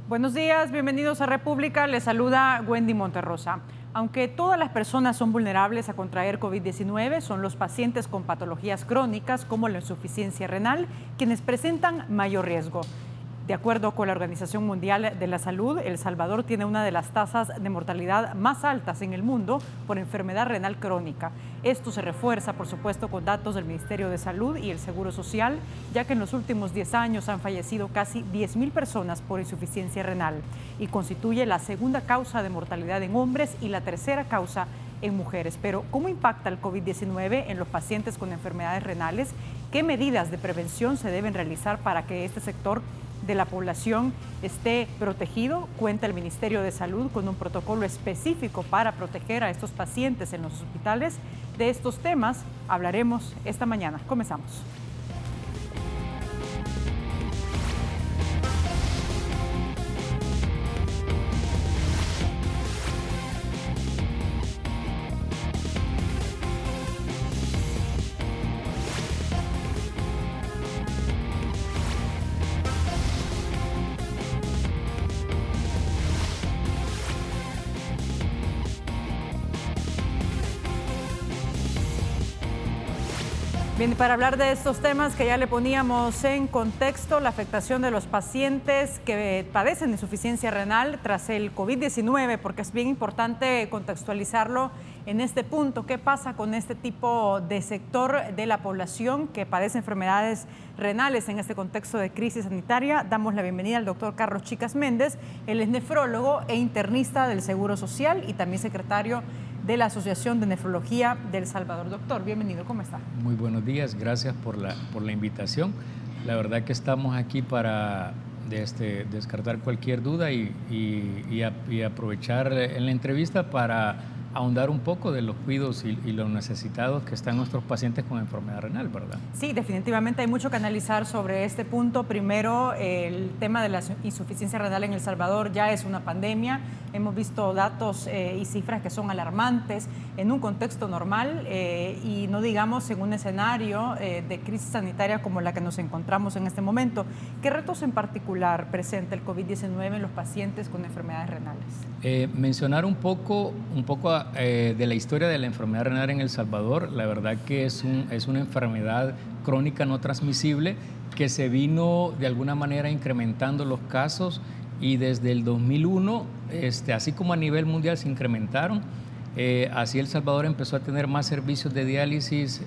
Buenos días, bienvenidos a República. Les saluda Wendy Monterrosa. Aunque todas las personas son vulnerables a contraer COVID-19, son los pacientes con patologías crónicas como la insuficiencia renal quienes presentan mayor riesgo. De acuerdo con la Organización Mundial de la Salud, El Salvador tiene una de las tasas de mortalidad más altas en el mundo por enfermedad renal crónica. Esto se refuerza, por supuesto, con datos del Ministerio de Salud y el Seguro Social, ya que en los últimos 10 años han fallecido casi 10.000 personas por insuficiencia renal y constituye la segunda causa de mortalidad en hombres y la tercera causa en mujeres. Pero, ¿cómo impacta el COVID-19 en los pacientes con enfermedades renales? ¿Qué medidas de prevención se deben realizar para que este sector de la población esté protegido? Cuenta el Ministerio de Salud con un protocolo específico para proteger a estos pacientes en los hospitales. De estos temas hablaremos esta mañana. Comenzamos. Bien, para hablar de estos temas que ya le poníamos en contexto, la afectación de los pacientes que padecen insuficiencia renal tras el COVID-19, porque es bien importante contextualizarlo en este punto. ¿Qué pasa con este tipo de sector de la población que padece enfermedades renales en este contexto de crisis sanitaria? Damos la bienvenida al doctor Carlos Chicas Méndez. Él es nefrólogo e internista del Seguro Social y también secretario de la Asociación de Nefrología de El Salvador. Doctor, bienvenido, ¿cómo está? Muy buenos días, gracias por la invitación. La verdad que estamos aquí para descartar cualquier duda y aprovechar en la entrevista para ahondar un poco de los cuidados y los necesitados que están nuestros pacientes con enfermedad renal, ¿verdad? Sí, definitivamente hay mucho que analizar sobre este punto. Primero, el tema de la insuficiencia renal en El Salvador ya es una pandemia. Hemos visto datos y cifras que son alarmantes en un contexto normal y no digamos en un escenario de crisis sanitaria como la que nos encontramos en este momento. ¿Qué retos en particular presenta el COVID-19 en los pacientes con enfermedades renales? Mencionar un poco de la historia de la enfermedad renal en El Salvador. La verdad que es una enfermedad crónica no transmisible que se vino de alguna manera incrementando los casos y desde el 2001, así como a nivel mundial se incrementaron, así El Salvador empezó a tener más servicios de diálisis,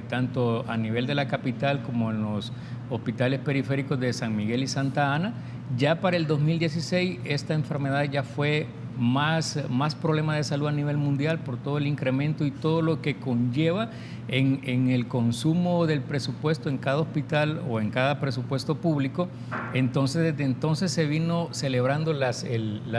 tanto a nivel de la capital como en los hospitales periféricos de San Miguel y Santa Ana. Ya para el 2016 esta enfermedad ya fue más problema de salud a nivel mundial por todo el incremento y todo lo que conlleva en el consumo del presupuesto en cada hospital o en cada presupuesto público. Entonces, desde entonces se vino celebrando la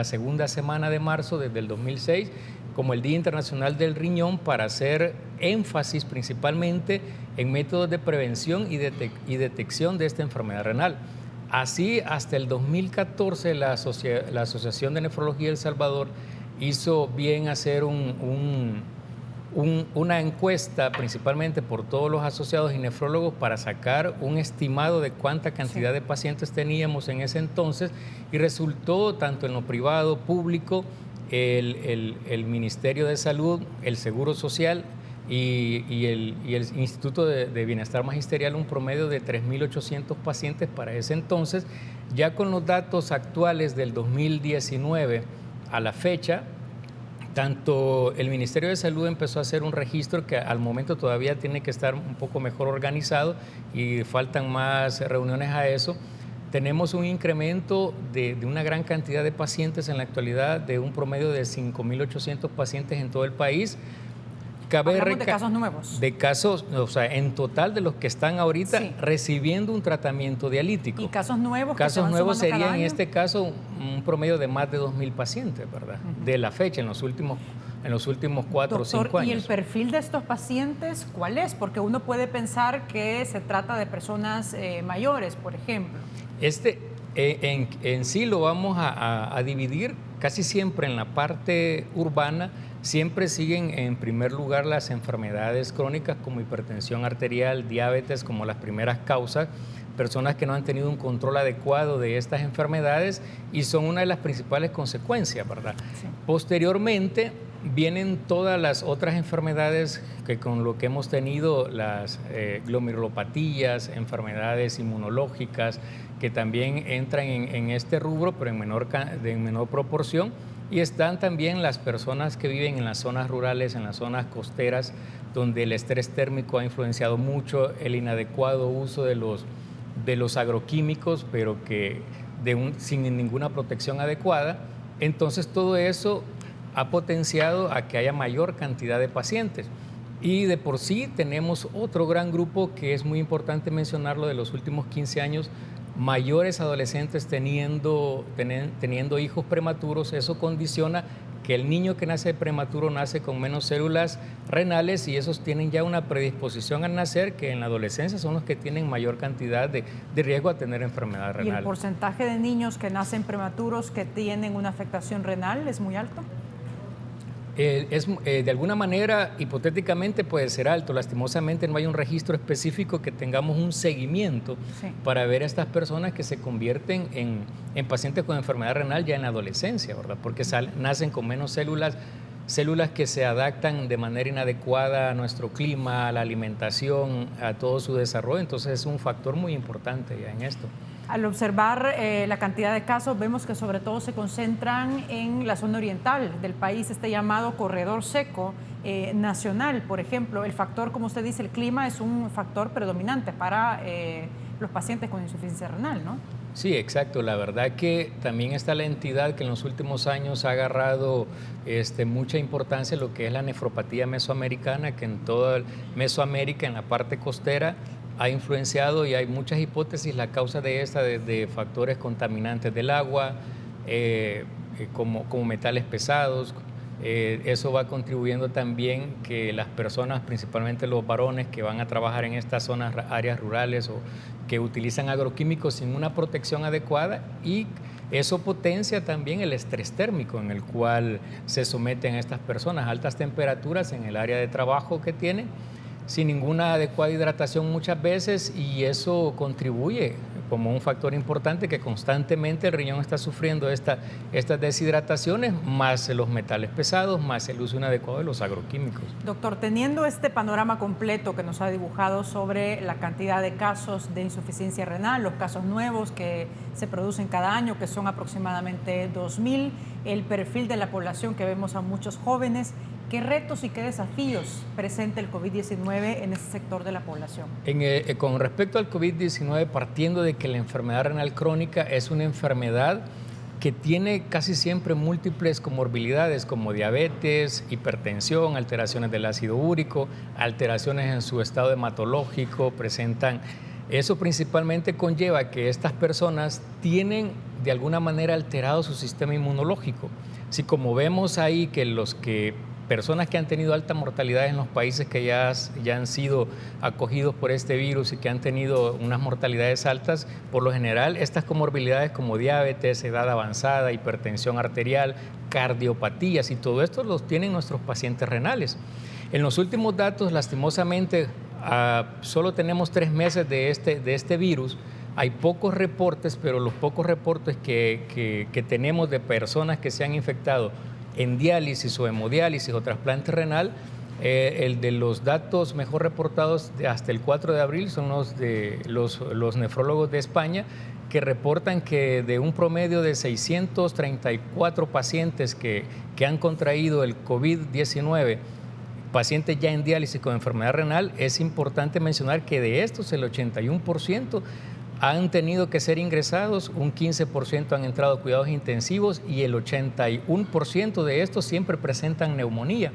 segunda semana de marzo desde el 2006 como el Día Internacional del Riñón para hacer énfasis principalmente en métodos de prevención y detección de esta enfermedad renal. Así, hasta el 2014, la Asociación de Nefrología de El Salvador hizo bien hacer una encuesta, principalmente por todos los asociados y nefrólogos, para sacar un estimado de cuánta cantidad de pacientes teníamos en ese entonces, y resultó, tanto en lo privado, público, el Ministerio de Salud, el Seguro Social y el Instituto de Bienestar Magisterial, un promedio de 3.800 pacientes para ese entonces. Ya con los datos actuales del 2019 a la fecha, tanto el Ministerio de Salud empezó a hacer un registro que al momento todavía tiene que estar un poco mejor organizado y faltan más reuniones a eso. Tenemos un incremento de una gran cantidad de pacientes en la actualidad, de un promedio de 5.800 pacientes en todo el país. Hablamos de casos nuevos. De casos, o sea, en total de los que están ahorita recibiendo un tratamiento dialítico. ¿Y casos nuevos? Casos nuevos serían en este caso un promedio de más de 2.000 pacientes, ¿verdad? De la fecha, en los últimos 4 o 5 años. ¿Y el perfil de estos pacientes cuál es? Porque uno puede pensar que se trata de personas mayores, por ejemplo. En sí lo vamos a dividir casi siempre en la parte urbana. Siempre siguen en primer lugar las enfermedades crónicas como hipertensión arterial, diabetes como las primeras causas, personas que no han tenido un control adecuado de estas enfermedades y son una de las principales consecuencias, ¿verdad? Sí. Posteriormente vienen todas las otras enfermedades que con lo que hemos tenido, las glomerulopatías, enfermedades inmunológicas, que también entran en este rubro, pero en menor proporción. Y están también las personas que viven en las zonas rurales, en las zonas costeras, donde el estrés térmico ha influenciado mucho, el inadecuado uso de los agroquímicos, pero que sin ninguna protección adecuada. Entonces todo eso ha potenciado a que haya mayor cantidad de pacientes. Y de por sí tenemos otro gran grupo que es muy importante mencionarlo de los últimos 15 años, mayores adolescentes teniendo hijos prematuros. Eso condiciona que el niño que nace prematuro nace con menos células renales y esos tienen ya una predisposición al nacer, que en la adolescencia son los que tienen mayor cantidad de riesgo a tener enfermedad renal. ¿Y el porcentaje de niños que nacen prematuros que tienen una afectación renal es muy alto? De alguna manera, hipotéticamente puede ser alto. Lastimosamente no hay un registro específico que tengamos un seguimiento para ver a estas personas que se convierten en pacientes con enfermedad renal ya en la adolescencia, ¿verdad? Porque nacen con menos células que se adaptan de manera inadecuada a nuestro clima, a la alimentación, a todo su desarrollo. Entonces es un factor muy importante ya en esto. Al observar la cantidad de casos, vemos que sobre todo se concentran en la zona oriental del país, este llamado corredor seco nacional. Por ejemplo, el factor, como usted dice, el clima es un factor predominante para los pacientes con insuficiencia renal, ¿no? Sí, exacto. La verdad que también está la entidad que en los últimos años ha agarrado mucha importancia, lo que es la nefropatía mesoamericana, que en toda Mesoamérica, en la parte costera, ha influenciado, y hay muchas hipótesis. La causa de esta, de factores contaminantes del agua, como metales pesados. Eso va contribuyendo también que las personas, principalmente los varones que van a trabajar en estas zonas, áreas rurales o que utilizan agroquímicos sin una protección adecuada, y eso potencia también el estrés térmico en el cual se someten estas personas, altas temperaturas en el área de trabajo que tienen, sin ninguna adecuada hidratación muchas veces, y eso contribuye como un factor importante que constantemente el riñón está sufriendo estas deshidrataciones, más los metales pesados, más el uso inadecuado de los agroquímicos. Doctor, teniendo este panorama completo que nos ha dibujado sobre la cantidad de casos de insuficiencia renal, los casos nuevos que se producen cada año, que son aproximadamente 2.000, el perfil de la población que vemos a muchos jóvenes, ¿qué retos y qué desafíos presenta el COVID-19 en ese sector de la población? Con respecto al COVID-19, partiendo de que la enfermedad renal crónica es una enfermedad que tiene casi siempre múltiples comorbilidades como diabetes, hipertensión, alteraciones del ácido úrico, alteraciones en su estado hematológico, eso principalmente conlleva que estas personas tienen de alguna manera alterado su sistema inmunológico. Si como vemos ahí que personas que han tenido alta mortalidad en los países que ya han sido acogidos por este virus y que han tenido unas mortalidades altas, por lo general estas comorbilidades como diabetes, edad avanzada, hipertensión arterial, cardiopatías, y todo esto los tienen nuestros pacientes renales. En los últimos datos, lastimosamente, solo tenemos 3 meses de este virus. Hay pocos reportes, pero los pocos reportes que tenemos de personas que se han infectado en diálisis o hemodiálisis o trasplante renal, el de los datos mejor reportados hasta el 4 de abril son los de los nefrólogos de España, que reportan que de un promedio de 634 pacientes que han contraído el COVID-19, pacientes ya en diálisis con enfermedad renal, es importante mencionar que de estos el 81% han tenido que ser ingresados, un 15% han entrado a cuidados intensivos y el 81% de estos siempre presentan neumonía.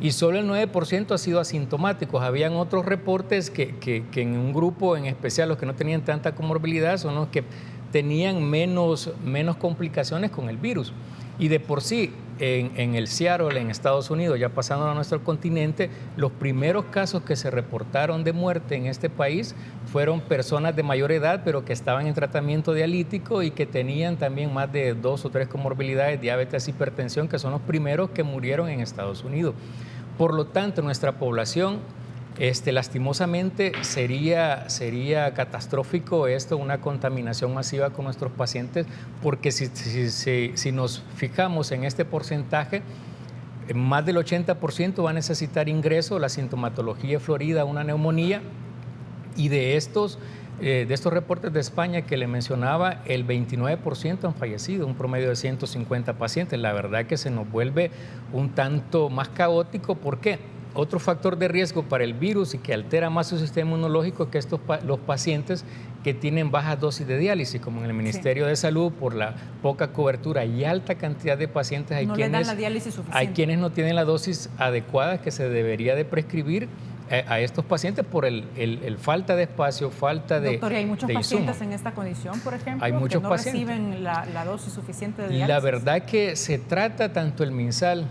Y solo el 9% ha sido asintomáticos. Habían otros reportes que en un grupo en especial, los que no tenían tanta comorbilidad, son los que tenían menos complicaciones con el virus. Y de por sí, en el Seattle, en Estados Unidos, ya pasando a nuestro continente, los primeros casos que se reportaron de muerte en este país fueron personas de mayor edad, pero que estaban en tratamiento dialítico y que tenían también más de 2 o 3 comorbilidades, diabetes, hipertensión, que son los primeros que murieron en Estados Unidos. Por lo tanto, nuestra población Lastimosamente sería catastrófico esto, una contaminación masiva con nuestros pacientes, porque si nos fijamos en este porcentaje, más del 80% va a necesitar ingreso, la sintomatología florida, una neumonía, y de estos reportes de España que le mencionaba, el 29% han fallecido, un promedio de 150 pacientes. La verdad que se nos vuelve un tanto más caótico. ¿Por qué? Otro factor de riesgo para el virus y que altera más su sistema inmunológico que los pacientes que tienen bajas dosis de diálisis, como en el Ministerio de Salud, por la poca cobertura y alta cantidad de pacientes, no le dan la diálisis suficiente. Hay quienes no tienen la dosis adecuada que se debería de prescribir a estos pacientes por el falta de espacio, falta de Doctor, ¿y hay muchos pacientes insumo en esta condición, por ejemplo, hay muchos que no pacientes reciben la dosis suficiente de diálisis? La verdad que se trata, tanto el MinSal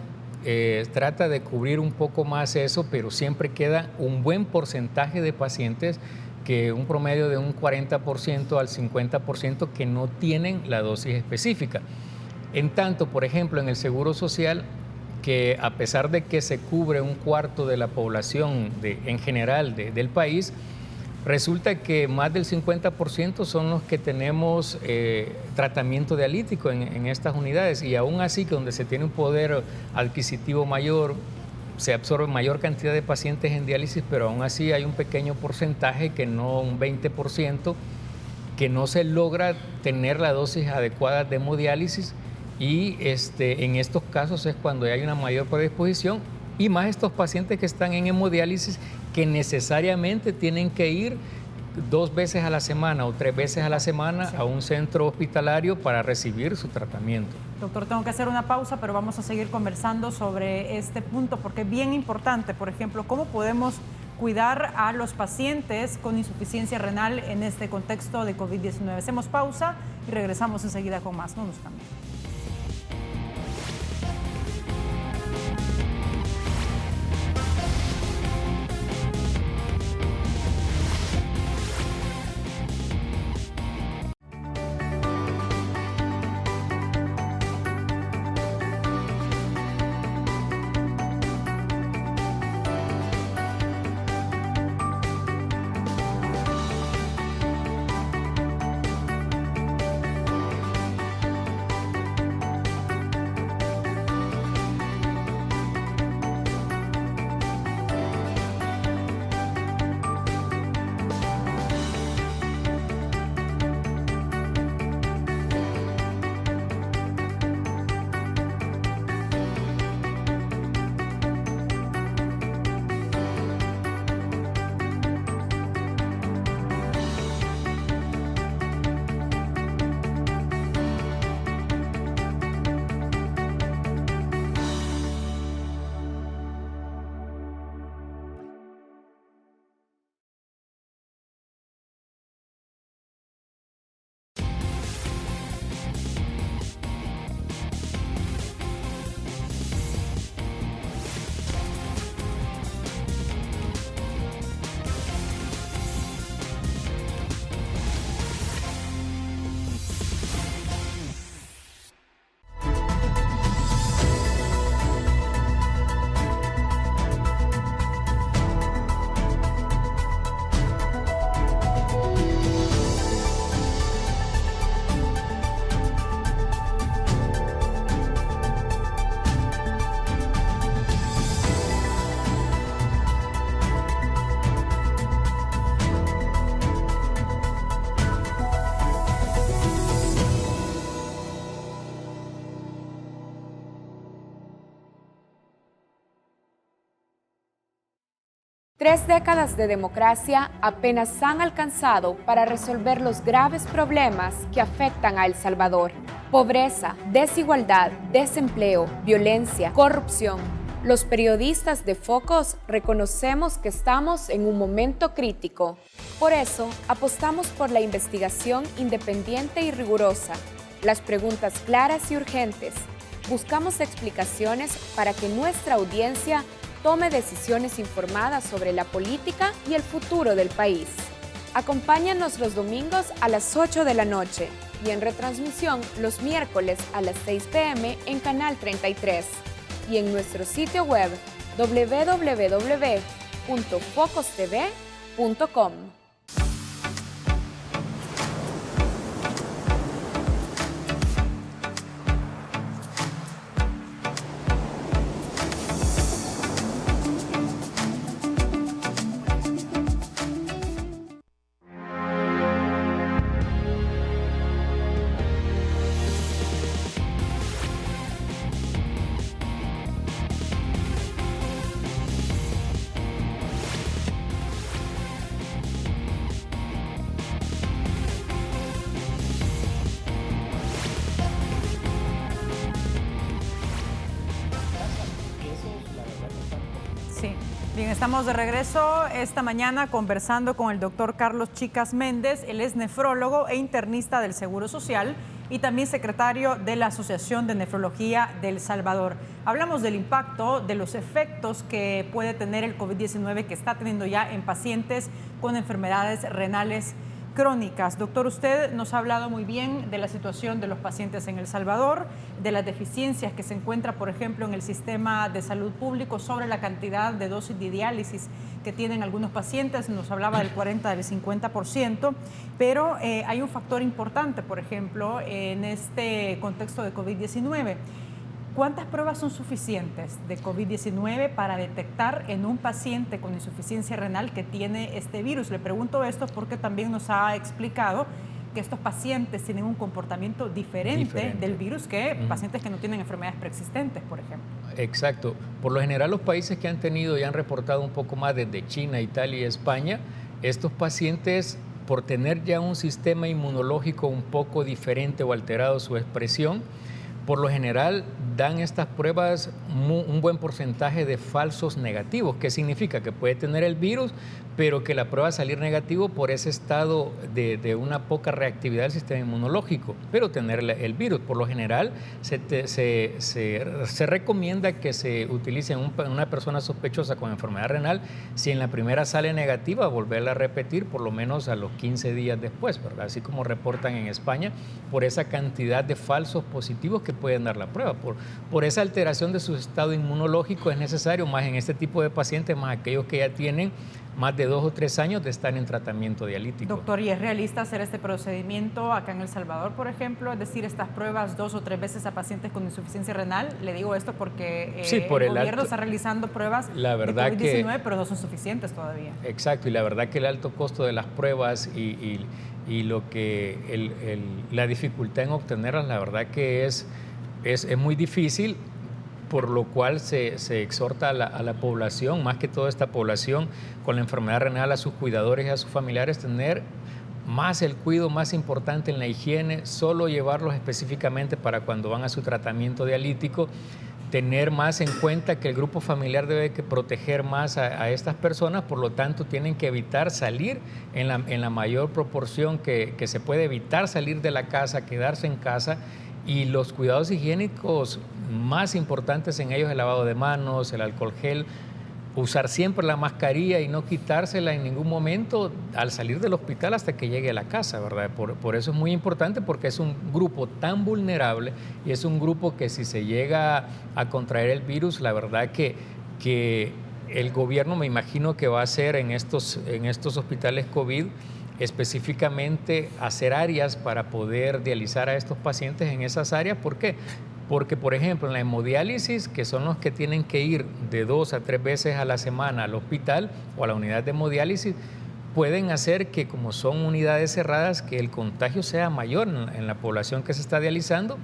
trata de cubrir un poco más eso, pero siempre queda un buen porcentaje de pacientes, que un promedio de un 40% al 50% que no tienen la dosis específica. En tanto, por ejemplo, en el Seguro Social, que a pesar de que se cubre un cuarto de la población en general del país, resulta que más del 50% son los que tenemos tratamiento dialítico en estas unidades, y aún así, que donde se tiene un poder adquisitivo mayor, se absorbe mayor cantidad de pacientes en diálisis, pero aún así hay un pequeño porcentaje, que no un 20%, que no se logra tener la dosis adecuada de hemodiálisis, y en estos casos es cuando hay una mayor predisposición, y más estos pacientes que están en hemodiálisis, que necesariamente tienen que ir 2 veces a la semana o 3 veces a la semana a un centro hospitalario para recibir su tratamiento. Doctor, tengo que hacer una pausa, pero vamos a seguir conversando sobre este punto, porque es bien importante. Por ejemplo, ¿cómo podemos cuidar a los pacientes con insuficiencia renal en este contexto de COVID-19? Hacemos pausa y regresamos enseguida con más. No nos cambien. Tres décadas de democracia apenas han alcanzado para resolver los graves problemas que afectan a El Salvador. Pobreza, desigualdad, desempleo, violencia, corrupción. Los periodistas de Focus reconocemos que estamos en un momento crítico. Por eso, apostamos por la investigación independiente y rigurosa, las preguntas claras y urgentes. Buscamos explicaciones para que nuestra audiencia tome decisiones informadas sobre la política y el futuro del país. Acompáñanos los domingos a las 8 de la noche y en retransmisión los miércoles a las 6 p.m. en Canal 33 y en nuestro sitio web www.focus.tv. www.focostv.com. Sí, bien, estamos de regreso esta mañana conversando con el doctor Carlos Chicas Méndez. Él es nefrólogo e internista del Seguro Social y también secretario de la Asociación de Nefrología de El Salvador. Hablamos del impacto, de los efectos que puede tener el COVID-19 que está teniendo ya en pacientes con enfermedades renales crónicas. Doctor, usted nos ha hablado muy bien de la situación de los pacientes en El Salvador, de las deficiencias que se encuentra, por ejemplo, en el sistema de salud público sobre la cantidad de dosis de diálisis que tienen algunos pacientes. Nos hablaba del 40, del 50%, pero hay un factor importante, por ejemplo, en este contexto de COVID-19. ¿Cuántas pruebas son suficientes de COVID-19 para detectar en un paciente con insuficiencia renal que tiene este virus? Le pregunto esto porque también nos ha explicado que estos pacientes tienen un comportamiento diferente del virus que pacientes que no tienen enfermedades preexistentes, por ejemplo. Exacto. Por lo general, los países que han tenido y han reportado un poco más desde China, Italia y España, estos pacientes, por tener ya un sistema inmunológico un poco diferente o alterado su expresión, por lo general dan estas pruebas un buen porcentaje de falsos negativos. ¿Qué significa? Que puede tener el virus, pero que la prueba va a salir negativo por ese estado de una poca reactividad del sistema inmunológico, pero tener el virus. Por lo general se recomienda que se utilice en una persona sospechosa con enfermedad renal. Si en la primera sale negativa, volverla a repetir por lo menos a los 15 días después, ¿verdad? Así como reportan en España, por esa cantidad de falsos positivos que pueden dar la prueba. Por esa alteración de su estado inmunológico es necesario, más en este tipo de pacientes, más aquellos que ya tienen más de 2 o 3 años de estar en tratamiento dialítico. Doctor, ¿y es realista hacer este procedimiento acá en El Salvador, por ejemplo? Es decir, estas pruebas 2 o 3 veces a pacientes con insuficiencia renal. Le digo esto porque sí, por el gobierno está realizando pruebas de COVID-19, pero no son suficientes todavía. Exacto, y la verdad que el alto costo de las pruebas y lo que la dificultad en obtenerlas, la verdad que es muy difícil, por lo cual se exhorta a la población, más que toda esta población con la enfermedad renal, a sus cuidadores y a sus familiares, tener más el cuidado más importante en la higiene, solo llevarlos específicamente para cuando van a su tratamiento dialítico, tener más en cuenta que el grupo familiar debe proteger más a estas personas, por lo tanto tienen que evitar salir en la mayor proporción que se puede, evitar salir de la casa, quedarse en casa. Y los cuidados higiénicos más importantes en ellos, el lavado de manos, el alcohol gel, usar siempre la mascarilla y no quitársela en ningún momento al salir del hospital hasta que llegue a la casa, ¿verdad? Por eso es muy importante, porque es un grupo tan vulnerable y es un grupo que si se llega a contraer el virus, la verdad que el gobierno, me imagino que va a hacer en estos hospitales COVID, específicamente hacer áreas para poder dializar a estos pacientes en esas áreas. ¿Por qué? Porque, por ejemplo, en la hemodiálisis, que son los que tienen que ir de 2 a 3 veces a la semana al hospital o a la unidad de hemodiálisis, pueden hacer que, como son unidades cerradas, que el contagio sea mayor en la población que se está dializando.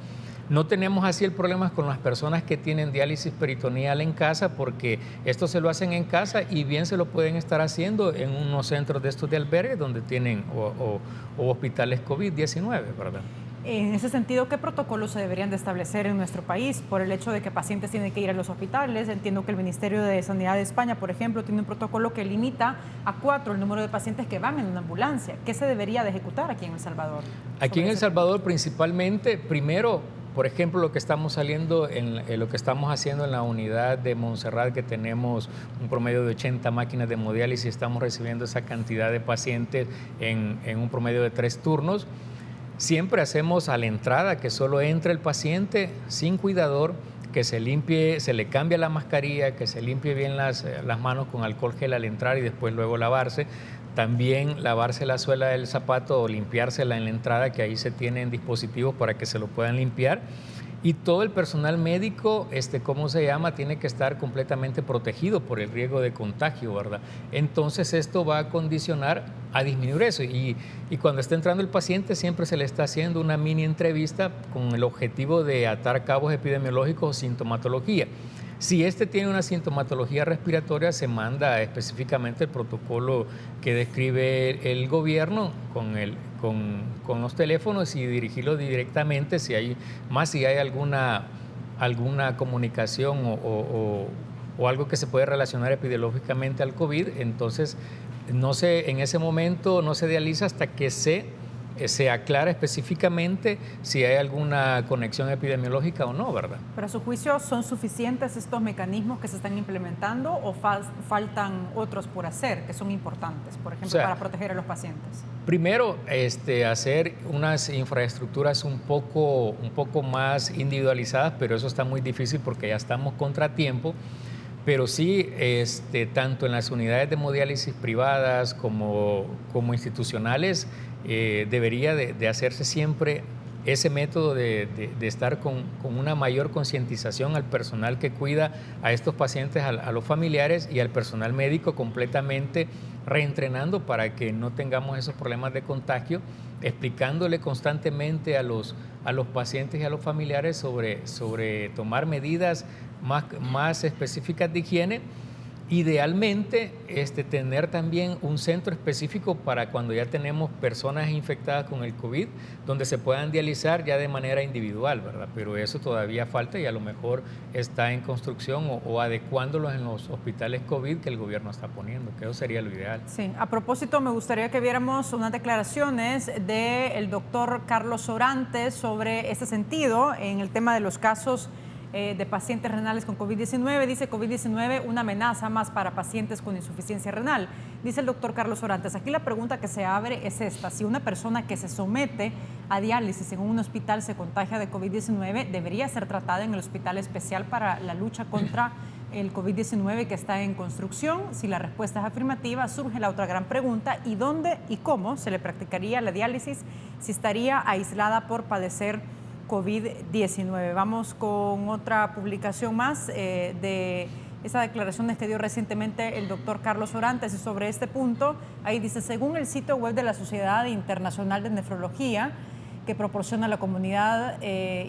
No tenemos así el problema con las personas que tienen diálisis peritoneal en casa, porque esto se lo hacen en casa y bien se lo pueden estar haciendo en unos centros de estos de albergue donde tienen o hospitales COVID-19, ¿verdad? En ese sentido, ¿qué protocolos se deberían de establecer en nuestro país por el hecho de que pacientes tienen que ir a los hospitales? Entiendo que el Ministerio de Sanidad de España, por ejemplo, tiene un protocolo que limita a 4 el número de pacientes que van en una ambulancia. ¿Qué se debería de ejecutar aquí en El Salvador? Aquí en El Salvador, principalmente, primero, por ejemplo, lo que estamos haciendo lo que estamos haciendo en la unidad de Montserrat, que tenemos un promedio de 80 máquinas de hemodiálisis, estamos recibiendo esa cantidad de pacientes en un promedio de 3 turnos. Siempre hacemos a la entrada que solo entre el paciente sin cuidador, que se limpie, se le cambia la mascarilla, que se limpie bien las manos con alcohol gel al entrar y después luego lavarse. También lavarse la suela del zapato o limpiársela en la entrada, que ahí se tienen dispositivos para que se lo puedan limpiar. Y todo el personal médico, ¿cómo se llama?, tiene que estar completamente protegido por el riesgo de contagio, ¿verdad? Entonces esto va a condicionar a disminuir eso. Y cuando está entrando el paciente siempre se le está haciendo una mini entrevista con el objetivo de atar cabos epidemiológicos o sintomatología. Si tiene una sintomatología respiratoria, se manda específicamente el protocolo que describe el gobierno con los teléfonos y dirigirlo directamente si hay alguna comunicación o algo que se puede relacionar epidemiológicamente al COVID. Entonces, en ese momento no se dializa hasta que se aclara específicamente si hay alguna conexión epidemiológica o no, ¿verdad? Pero a su juicio, ¿son suficientes estos mecanismos que se están implementando o faltan otros por hacer que son importantes, por ejemplo, para proteger a los pacientes? Primero, hacer unas infraestructuras un poco más individualizadas, pero eso está muy difícil porque ya estamos contratiempo. Pero sí, tanto en las unidades de hemodiálisis privadas como institucionales, debería de hacerse siempre ese método de estar con una mayor concientización al personal que cuida a estos pacientes, a los familiares y al personal médico completamente reentrenando para que no tengamos esos problemas de contagio, explicándole constantemente a los pacientes y a los familiares sobre tomar medidas más específicas de higiene. Idealmente, tener también un centro específico para cuando ya tenemos personas infectadas con el COVID, donde se puedan dializar ya de manera individual, ¿verdad? Pero eso todavía falta y a lo mejor está en construcción o adecuándolos en los hospitales COVID que el gobierno está poniendo, que eso sería lo ideal. Sí, a propósito, me gustaría que viéramos unas declaraciones del doctor Carlos Orantes sobre este sentido en el tema de los casos de pacientes renales con COVID-19. Dice COVID-19 una amenaza más para pacientes con insuficiencia renal. Dice el doctor Carlos Orantes, aquí la pregunta que se abre es esta: si una persona que se somete a diálisis en un hospital se contagia de COVID-19, ¿debería ser tratada en el hospital especial para la lucha contra el COVID-19 que está en construcción? Si la respuesta es afirmativa, surge la otra gran pregunta: ¿y dónde y cómo se le practicaría la diálisis si estaría aislada por padecer COVID-19? Vamos con otra publicación más de esas declaraciones que dio recientemente el doctor Carlos Orantes sobre este punto. Ahí dice, según el sitio web de la Sociedad Internacional de Nefrología, que proporciona a la comunidad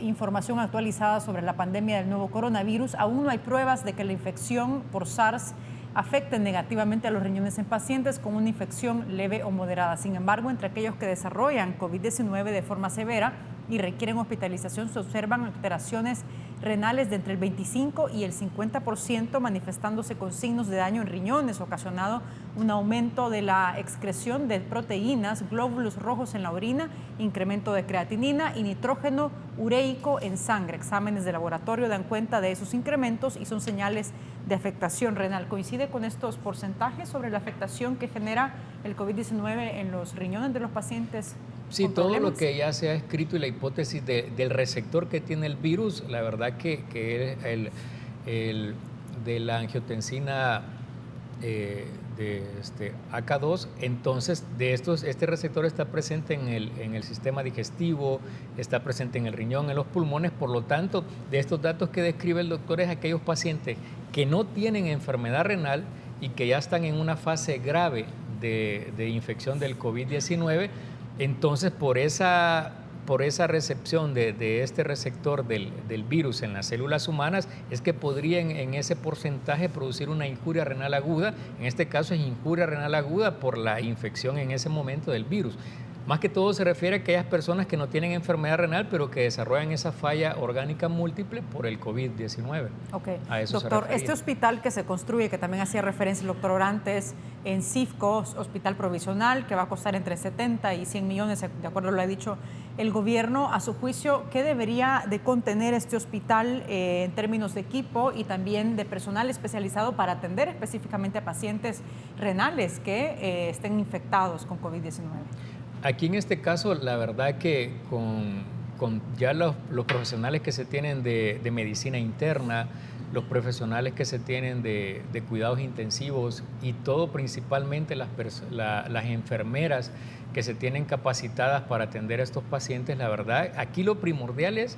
información actualizada sobre la pandemia del nuevo coronavirus, aún no hay pruebas de que la infección por SARS afecte negativamente a los riñones en pacientes con una infección leve o moderada. Sin embargo, entre aquellos que desarrollan COVID-19 de forma severa y requieren hospitalización, se observan alteraciones renales de entre el 25 y el 50%, manifestándose con signos de daño en riñones, ocasionado un aumento de la excreción de proteínas, glóbulos rojos en la orina, incremento de creatinina y nitrógeno ureico en sangre. Exámenes de laboratorio dan cuenta de esos incrementos y son señales de afectación renal. ¿Coincide con estos porcentajes sobre la afectación que genera el COVID-19 en los riñones de los pacientes? Sí, todo lo que ya se ha escrito y la hipótesis del receptor que tiene el virus, la verdad que el de la angiotensina AK2, entonces este receptor está presente en el sistema digestivo, está presente en el riñón, en los pulmones. Por lo tanto, de estos datos que describe el doctor, es aquellos pacientes que no tienen enfermedad renal y que ya están en una fase grave de infección del COVID-19. Entonces, por esa recepción de este receptor del virus en las células humanas, es que podrían en ese porcentaje producir una injuria renal aguda. En este caso es injuria renal aguda por la infección en ese momento del virus. Más que todo se refiere a aquellas personas que no tienen enfermedad renal, pero que desarrollan esa falla orgánica múltiple por el COVID-19. Ok. A eso doctor, se refería. este hospital que se construye, que también hacía referencia el doctor Orantes, en CIFCO, hospital provisional, que va a costar entre 70 y 100 millones, de acuerdo a lo que ha dicho el gobierno, a su juicio, ¿qué debería de contener este hospital en términos de equipo y también de personal especializado para atender específicamente a pacientes renales que estén infectados con COVID-19? Aquí en este caso, la verdad que con ya los profesionales que se tienen de medicina interna, los profesionales que se tienen de cuidados intensivos y todo principalmente las enfermeras que se tienen capacitadas para atender a estos pacientes, la verdad, aquí lo primordial es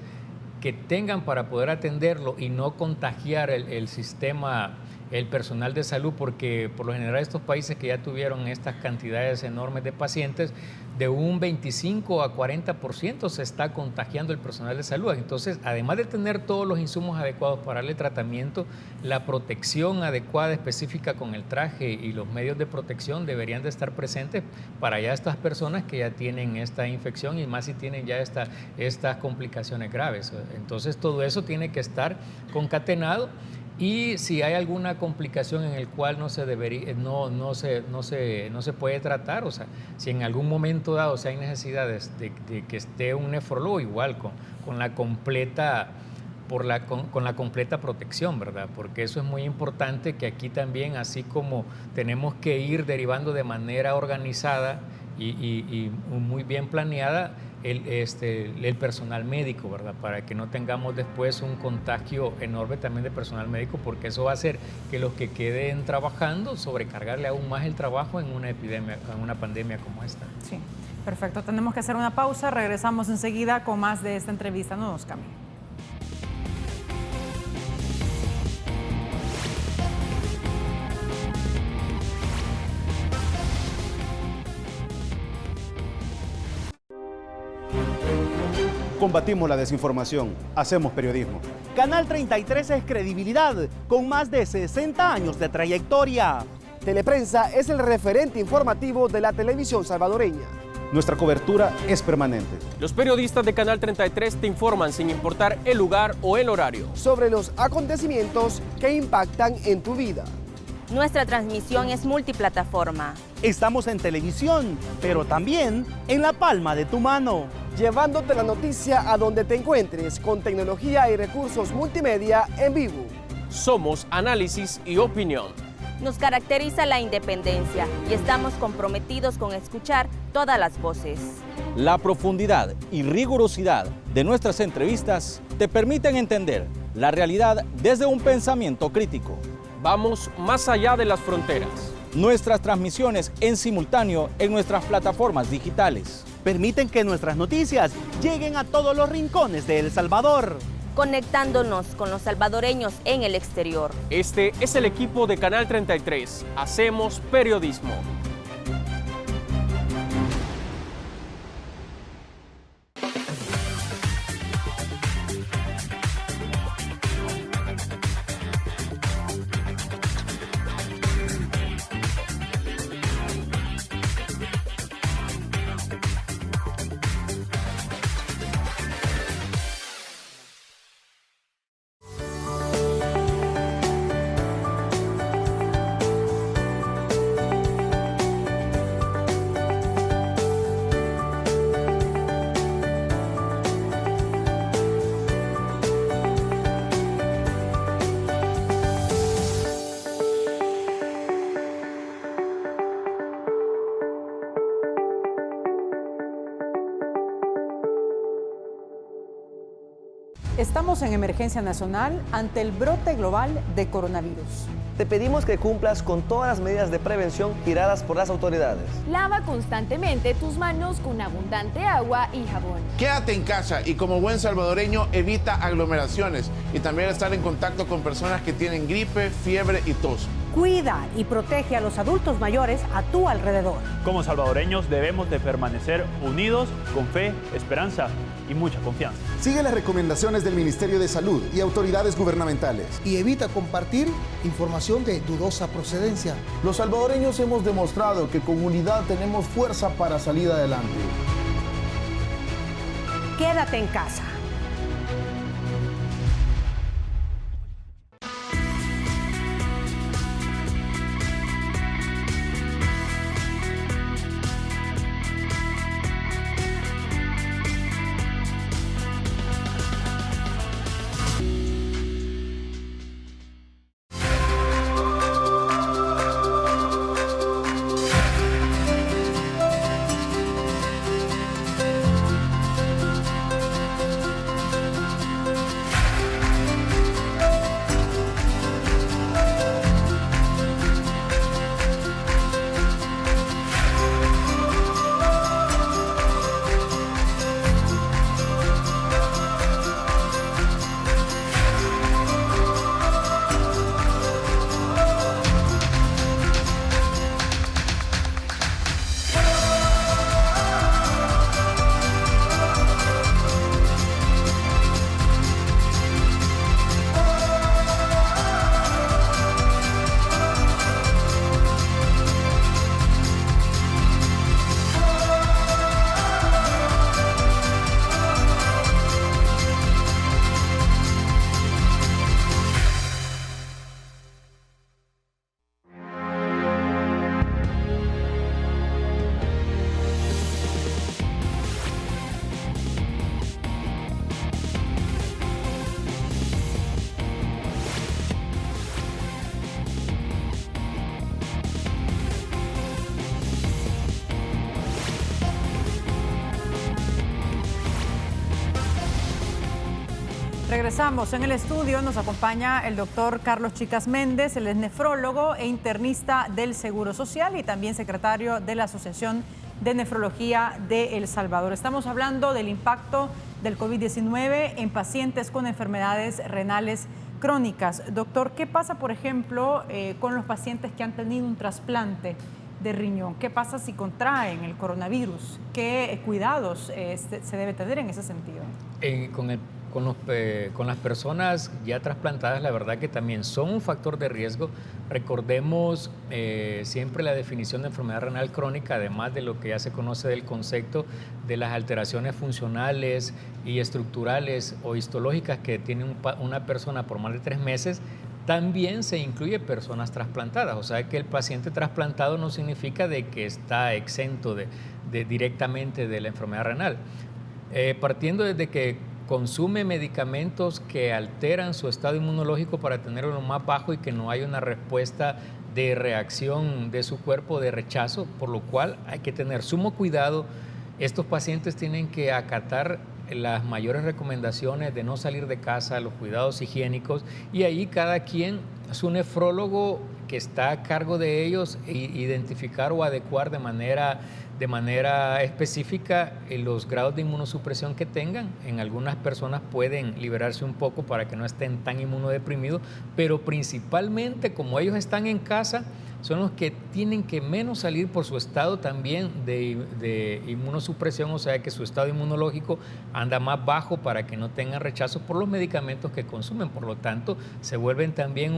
que tengan para poder atenderlo y no contagiar el sistema, el personal de salud, porque por lo general estos países que ya tuvieron estas cantidades enormes de pacientes, de un 25 a 40% se está contagiando el personal de salud. Entonces, además de tener todos los insumos adecuados para darle tratamiento, la protección adecuada, específica con el traje y los medios de protección deberían de estar presentes para ya estas personas que ya tienen esta infección y más si tienen ya estas complicaciones graves. Entonces, todo eso tiene que estar concatenado. Y si hay alguna complicación en el cual no se puede tratar, o sea, si en algún momento dado hay necesidad de que esté un nefrólogo, igual con la completa protección, ¿verdad? Porque eso es muy importante, que aquí también, así como tenemos que ir derivando de manera organizada y muy bien planeada, el personal médico, ¿verdad? Para que no tengamos después un contagio enorme también de personal médico, porque eso va a hacer que los que queden trabajando sobrecargarle aún más el trabajo en una epidemia, en una pandemia como esta. Sí, perfecto. Tenemos que hacer una pausa. Regresamos enseguida con más de esta entrevista. No nos cambien. Combatimos la desinformación, hacemos periodismo. Canal 33 es credibilidad, con más de 60 años de trayectoria. Teleprensa es el referente informativo de la televisión salvadoreña. Nuestra cobertura es permanente. Los periodistas de Canal 33 te informan sin importar el lugar o el horario. Sobre los acontecimientos que impactan en tu vida. Nuestra transmisión es multiplataforma. Estamos en televisión, pero también en la palma de tu mano. Llevándote la noticia a donde te encuentres con tecnología y recursos multimedia en vivo. Somos análisis y opinión. Nos caracteriza la independencia y estamos comprometidos con escuchar todas las voces. La profundidad y rigurosidad de nuestras entrevistas te permiten entender la realidad desde un pensamiento crítico. Vamos más allá de las fronteras. Nuestras transmisiones en simultáneo en nuestras plataformas digitales permiten que nuestras noticias lleguen a todos los rincones de El Salvador, conectándonos con los salvadoreños en el exterior. Este es el equipo de Canal 33. Hacemos periodismo. Estamos en emergencia nacional ante el brote global de coronavirus. Te pedimos que cumplas con todas las medidas de prevención tiradas por las autoridades. Lava constantemente tus manos con abundante agua y jabón. Quédate en casa y como buen salvadoreño evita aglomeraciones y también estar en contacto con personas que tienen gripe, fiebre y tos. Cuida y protege a los adultos mayores a tu alrededor. Como salvadoreños debemos de permanecer unidos con fe, esperanza y mucha confianza. Sigue las recomendaciones del Ministerio de Salud y autoridades gubernamentales. Y evita compartir información de dudosa procedencia. Los salvadoreños hemos demostrado que con unidad tenemos fuerza para salir adelante. Quédate en casa. Regresamos. En el estudio nos acompaña el doctor Carlos Chicas Méndez, él es nefrólogo e internista del Seguro Social y también secretario de la Asociación de Nefrología de El Salvador. Estamos hablando del impacto del COVID-19 en pacientes con enfermedades renales crónicas. Doctor, ¿qué pasa, por ejemplo, con los pacientes que han tenido un trasplante de riñón? ¿Qué pasa si contraen el coronavirus? ¿Qué cuidados se debe tener en ese sentido? Con las personas ya trasplantadas, la verdad que también son un factor de riesgo. Recordemos siempre la definición de enfermedad renal crónica, además de lo que ya se conoce del concepto de las alteraciones funcionales y estructurales o histológicas que tiene una persona por más de 3 meses. También se incluye personas trasplantadas, o sea que el paciente trasplantado no significa de que está exento directamente de la enfermedad renal. Partiendo desde que consume medicamentos que alteran su estado inmunológico para tenerlo lo más bajo y que no hay una respuesta de reacción de su cuerpo de rechazo, por lo cual hay que tener sumo cuidado. Estos pacientes tienen que acatar las mayores recomendaciones de no salir de casa, los cuidados higiénicos, y ahí cada quien, su nefrólogo que está a cargo de ellos, identificar o adecuar de manera específica los grados de inmunosupresión que tengan. En algunas personas pueden liberarse un poco para que no estén tan inmunodeprimidos, pero principalmente como ellos están en casa, son los que tienen que menos salir por su estado también de inmunosupresión, o sea que su estado inmunológico anda más bajo para que no tengan rechazo por los medicamentos que consumen. Por lo tanto, se vuelven también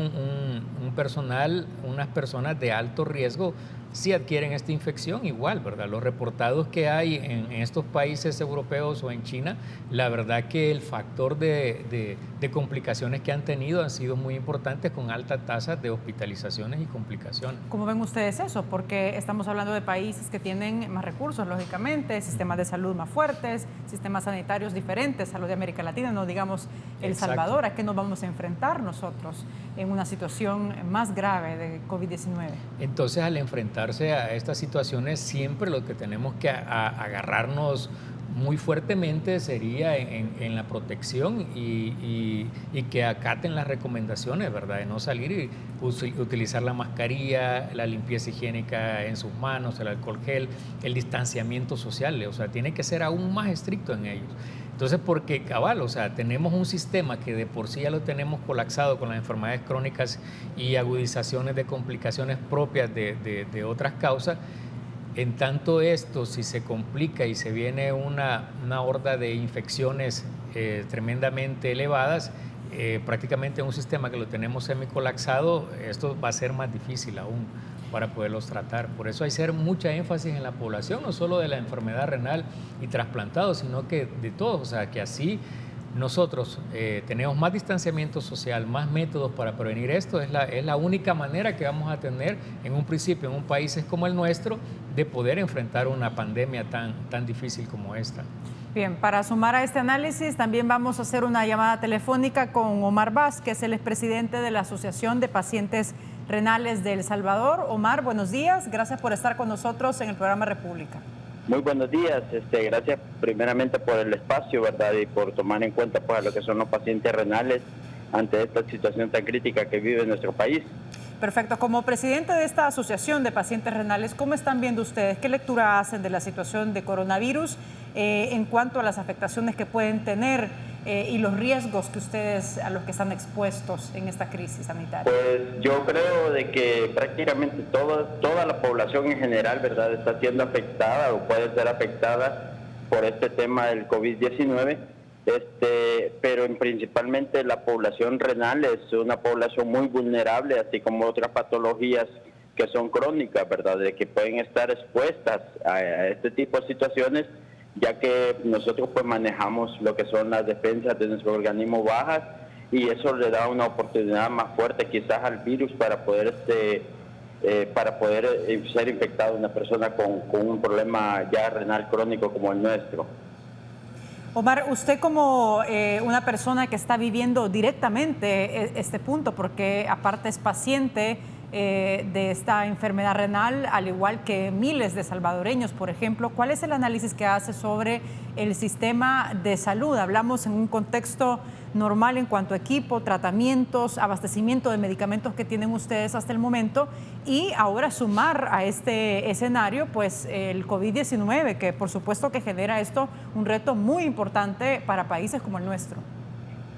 unas personas de alto riesgo si adquieren esta infección igual, ¿verdad? Los reportados que hay en estos países europeos o en China, la verdad que el factor de complicaciones que han tenido han sido muy importantes, con altas tasas de hospitalizaciones y complicaciones. ¿Cómo ven ustedes eso? Porque estamos hablando de países que tienen más recursos, lógicamente, sistemas de salud más fuertes, sistemas sanitarios diferentes a los de América Latina, no digamos El Salvador. ¿A qué nos vamos a enfrentar nosotros en una situación más grave de COVID-19? Entonces, al enfrentarse a estas situaciones, siempre lo que tenemos que agarrarnos muy fuertemente sería en la protección y que acaten las recomendaciones, ¿verdad? De no salir y utilizar la mascarilla, la limpieza higiénica en sus manos, el alcohol gel, el distanciamiento social, o sea, tiene que ser aún más estricto en ellos. Entonces, porque cabal, o sea, tenemos un sistema que de por sí ya lo tenemos colapsado con las enfermedades crónicas y agudizaciones de complicaciones propias de otras causas. En tanto esto, si se complica y se viene una horda de infecciones tremendamente elevadas, prácticamente en un sistema que lo tenemos semicolapsado, esto va a ser más difícil aún para poderlos tratar. Por eso hay que hacer mucha énfasis en la población, no solo de la enfermedad renal y trasplantados, sino que de todos, o sea, que así nosotros tenemos más distanciamiento social, más métodos para prevenir esto. Es la única manera que vamos a tener en un principio en un país como el nuestro de poder enfrentar una pandemia tan difícil como esta. Bien, para sumar a este análisis también vamos a hacer una llamada telefónica con Omar Vázquez, el expresidente de la Asociación de Pacientes Renales de El Salvador. Omar, buenos días, gracias por estar con nosotros en el programa República. Muy buenos días, gracias primeramente por el espacio, ¿verdad? Y por tomar en cuenta pues, a lo que son los pacientes renales ante esta situación tan crítica que vive nuestro país. Perfecto. Como presidente de esta Asociación de Pacientes Renales, ¿cómo están viendo ustedes? ¿Qué lectura hacen de la situación de coronavirus en cuanto a las afectaciones que pueden tener y los riesgos que ustedes a los que están expuestos en esta crisis sanitaria? Pues yo creo de que prácticamente toda la población en general, ¿verdad?, está siendo afectada o puede ser afectada por este tema del COVID-19. Pero principalmente la población renal es una población muy vulnerable, así como otras patologías que son crónicas, ¿verdad?, de que pueden estar expuestas a este tipo de situaciones, ya que nosotros pues manejamos lo que son las defensas de nuestro organismo bajas y eso le da una oportunidad más fuerte quizás al virus para poder ser infectada una persona con un problema ya renal crónico como el nuestro. Omar, usted como una persona que está viviendo directamente este punto, porque aparte es paciente de esta enfermedad renal, al igual que miles de salvadoreños, por ejemplo. ¿Cuál es el análisis que hace sobre el sistema de salud? Hablamos en un contexto normal en cuanto a equipo, tratamientos, abastecimiento de medicamentos que tienen ustedes hasta el momento, y ahora sumar a este escenario pues el COVID-19, que por supuesto que genera esto un reto muy importante para países como el nuestro.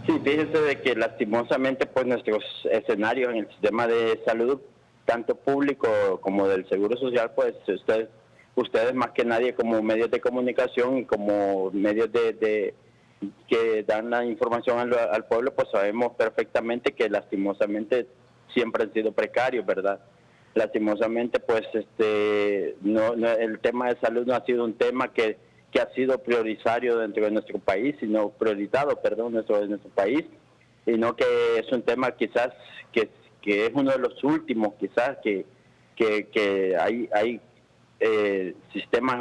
Sí, fíjense de que lastimosamente pues nuestros escenarios en el sistema de salud, tanto público como del Seguro Social, pues ustedes más que nadie como medios de comunicación y como medios que dan la información al pueblo, pues sabemos perfectamente que lastimosamente siempre han sido precarios, ¿verdad? Lastimosamente pues el tema de salud no ha sido un tema que ha sido prioritario dentro de nuestro país, sino priorizado, dentro de nuestro país, y no que es un tema quizás que es uno de los últimos, quizás que hay sistemas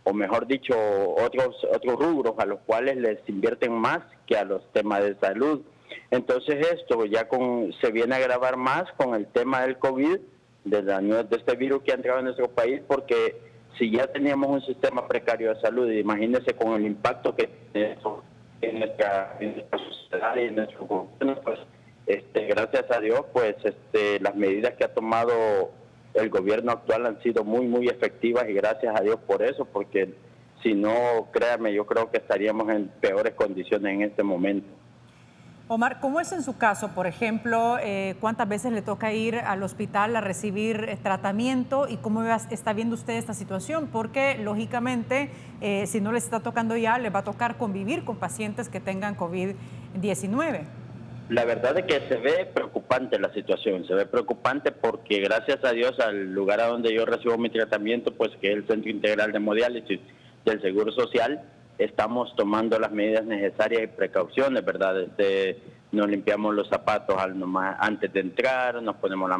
o mejor dicho, otros rubros a los cuales les invierten más que a los temas de salud. Entonces esto ya se viene a agravar más con el tema del COVID, de este virus que ha entrado en nuestro país, porque si ya teníamos un sistema precario de salud, imagínense con el impacto que tiene eso en nuestra sociedad y en nuestro gobierno, pues gracias a Dios, pues las medidas que ha tomado el gobierno actual han sido muy, muy efectivas, y gracias a Dios por eso, porque si no, créanme, yo creo que estaríamos en peores condiciones en este momento. Omar, ¿cómo es en su caso, por ejemplo, cuántas veces le toca ir al hospital a recibir tratamiento y cómo está viendo usted esta situación? Porque, lógicamente, si no les está tocando ya, les va a tocar convivir con pacientes que tengan COVID-19. La verdad es que se ve preocupante la situación, se ve preocupante porque gracias a Dios al lugar a donde yo recibo mi tratamiento, pues que es el Centro Integral de Hemodiálisis del Seguro Social, estamos tomando las medidas necesarias y precauciones, ¿verdad? Nos limpiamos los zapatos antes de entrar, nos ponemos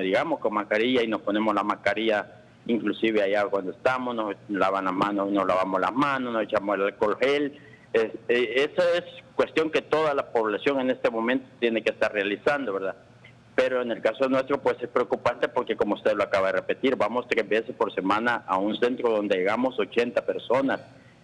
digamos con mascarilla, y nos ponemos la mascarilla inclusive allá cuando estamos, nos lavan las manos, nos lavamos las manos, nos echamos el alcohol gel. Esa es cuestión que toda la población en este momento tiene que estar realizando, ¿verdad? Pero en el caso nuestro, pues es preocupante porque, como usted lo acaba de repetir, vamos 3 veces por semana a un centro donde llegamos 80 personas.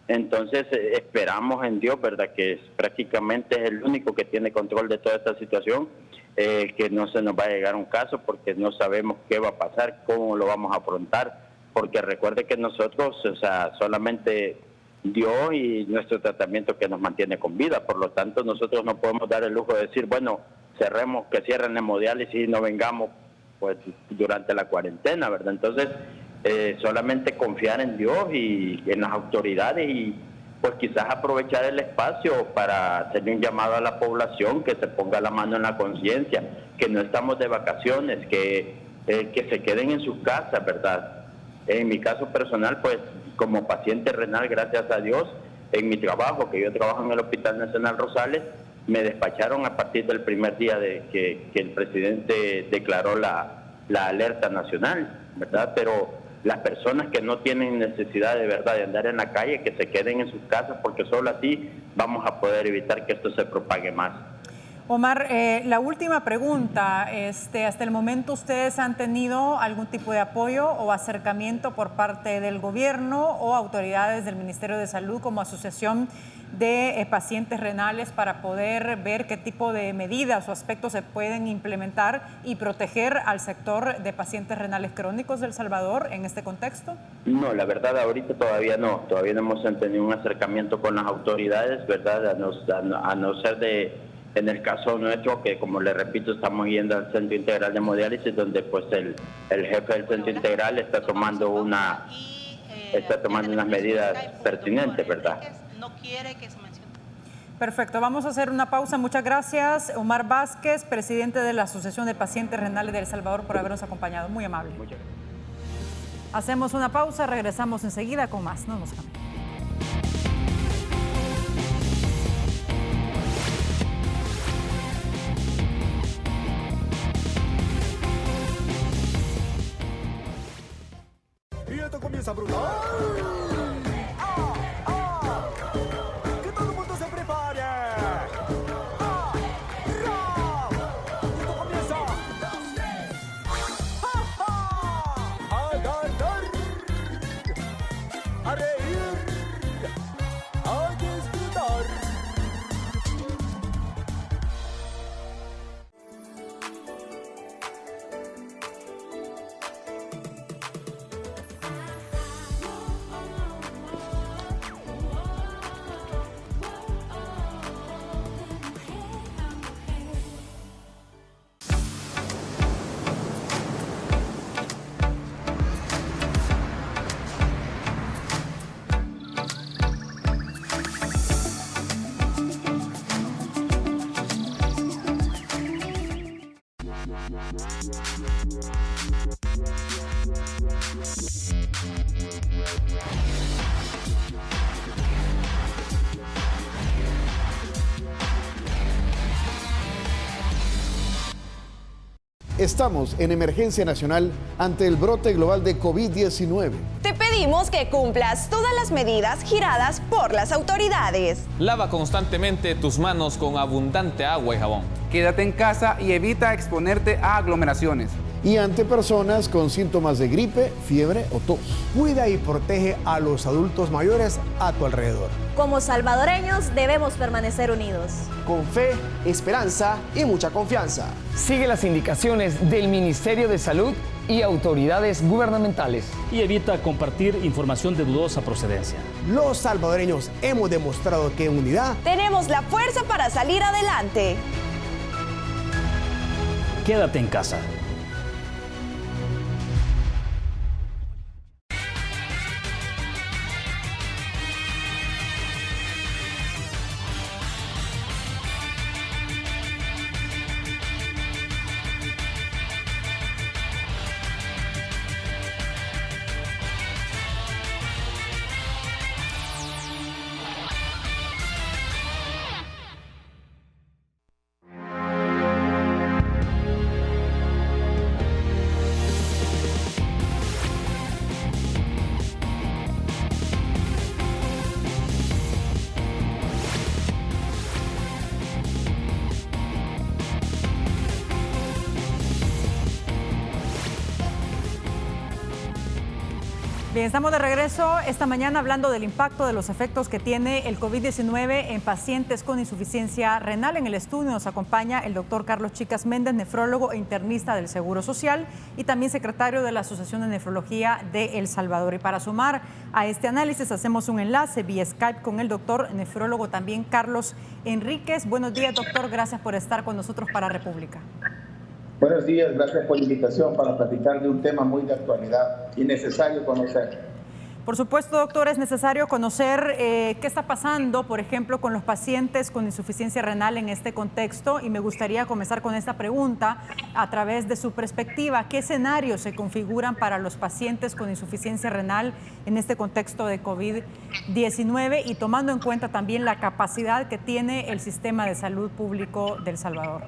Entonces esperamos en Dios, ¿verdad?, que prácticamente es el único que tiene control de toda esta situación, que no se nos va a llegar un caso, porque no sabemos qué va a pasar, cómo lo vamos a afrontar, porque recuerde que nosotros, solamente Dios y nuestro tratamiento que nos mantiene con vida, por lo tanto nosotros no podemos dar el lujo de decir, bueno, que cierren la hemodiálisis y no vengamos pues durante la cuarentena, ¿verdad? Entonces solamente confiar en Dios y en las autoridades, y pues quizás aprovechar el espacio para hacerle un llamado a la población que se ponga la mano en la conciencia, que no estamos de vacaciones, que se queden en sus casas, ¿verdad? En mi caso personal, pues como paciente renal, gracias a Dios, en mi trabajo, que yo trabajo en el Hospital Nacional Rosales, me despacharon a partir del primer día de que el presidente declaró la alerta nacional, ¿verdad? Pero las personas que no tienen necesidad de verdad de andar en la calle, que se queden en sus casas, porque solo así vamos a poder evitar que esto se propague más. Omar, la última pregunta. Hasta el momento, ¿ustedes han tenido algún tipo de apoyo o acercamiento por parte del gobierno o autoridades del Ministerio de Salud como asociación de pacientes renales para poder ver qué tipo de medidas o aspectos se pueden implementar y proteger al sector de pacientes renales crónicos de El Salvador en este contexto? No, la verdad ahorita todavía no hemos tenido un acercamiento con las autoridades, ¿verdad? A no ser en el caso nuestro, que como le repito, estamos yendo al Centro Integral de Hemodiálisis, donde pues el jefe del Centro Integral está tomando unas medidas pertinentes, ¿verdad? No quiere que se mencione. Perfecto, vamos a hacer una pausa. Muchas gracias, Omar Vázquez, presidente de la Asociación de Pacientes Renales de El Salvador, por habernos acompañado. Muy amable. Muchas gracias. Hacemos una pausa, regresamos enseguida con más. No nos cambien. Y esto comienza brutal. Estamos en emergencia nacional ante el brote global de COVID-19. Te pedimos que cumplas todas las medidas giradas por las autoridades. Lava constantemente tus manos con abundante agua y jabón. Quédate en casa y evita exponerte a aglomeraciones. Y ante personas con síntomas de gripe, fiebre o tos. Cuida y protege a los adultos mayores a tu alrededor. Como salvadoreños debemos permanecer unidos. Con fe, esperanza y mucha confianza. Sigue las indicaciones del Ministerio de Salud y autoridades gubernamentales. Y evita compartir información de dudosa procedencia. Los salvadoreños hemos demostrado que en unidad tenemos la fuerza para salir adelante. Quédate en casa. Bien, estamos de regreso esta mañana hablando del impacto de los efectos que tiene el COVID-19 en pacientes con insuficiencia renal. En el estudio nos acompaña el doctor Carlos Chicas Méndez, nefrólogo e internista del Seguro Social y también secretario de la Asociación de Nefrología de El Salvador. Y para sumar a este análisis hacemos un enlace vía Skype con el doctor nefrólogo también Carlos Enríquez. Buenos días, doctor. Gracias por estar con nosotros para República. Buenos días, gracias por la invitación para platicar de un tema muy de actualidad y necesario conocer. Por supuesto, doctor, es necesario conocer qué está pasando, por ejemplo, con los pacientes con insuficiencia renal en este contexto, y me gustaría comenzar con esta pregunta a través de su perspectiva. ¿Qué escenarios se configuran para los pacientes con insuficiencia renal en este contexto de COVID-19 y tomando en cuenta también la capacidad que tiene el sistema de salud público de El Salvador?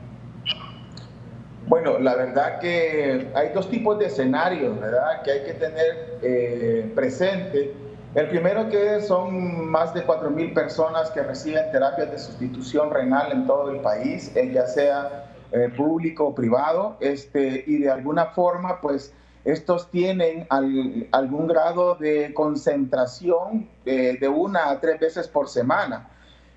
Bueno, la verdad que hay dos tipos de escenarios, ¿verdad?, que hay que tener presente. El primero, que son más de 4,000 personas que reciben terapias de sustitución renal en todo el país, ya sea público o privado, y de alguna forma, pues, estos tienen algún grado de concentración de 1 a 3 veces por semana.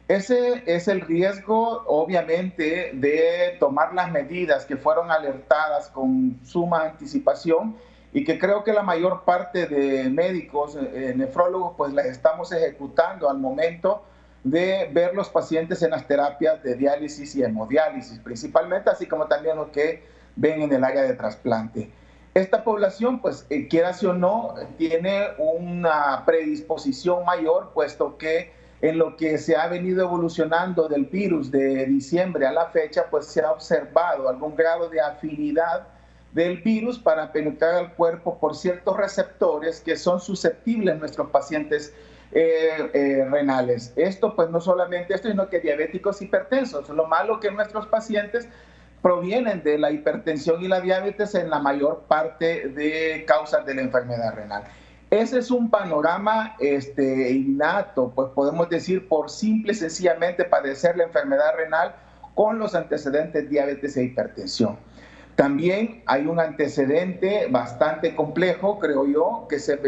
Ese es el riesgo, obviamente, de tomar las medidas que fueron alertadas con suma anticipación y que creo que la mayor parte de médicos, nefrólogos, pues las estamos ejecutando al momento de ver los pacientes en las terapias de diálisis y hemodiálisis, principalmente, así como también lo que ven en el área de trasplante. Esta población, pues, quieras o no, tiene una predisposición mayor, puesto que en lo que se ha venido evolucionando del virus de diciembre a la fecha, pues se ha observado algún grado de afinidad del virus para penetrar al cuerpo por ciertos receptores que son susceptibles en nuestros pacientes renales. Esto, pues, no solamente esto, sino que diabéticos hipertensos. Lo malo que nuestros pacientes provienen de la hipertensión y la diabetes en la mayor parte de causas de la enfermedad renal. Ese es un panorama innato, pues podemos decir, por simple y sencillamente padecer la enfermedad renal con los antecedentes diabetes e hipertensión. También hay un antecedente bastante complejo, creo yo, que se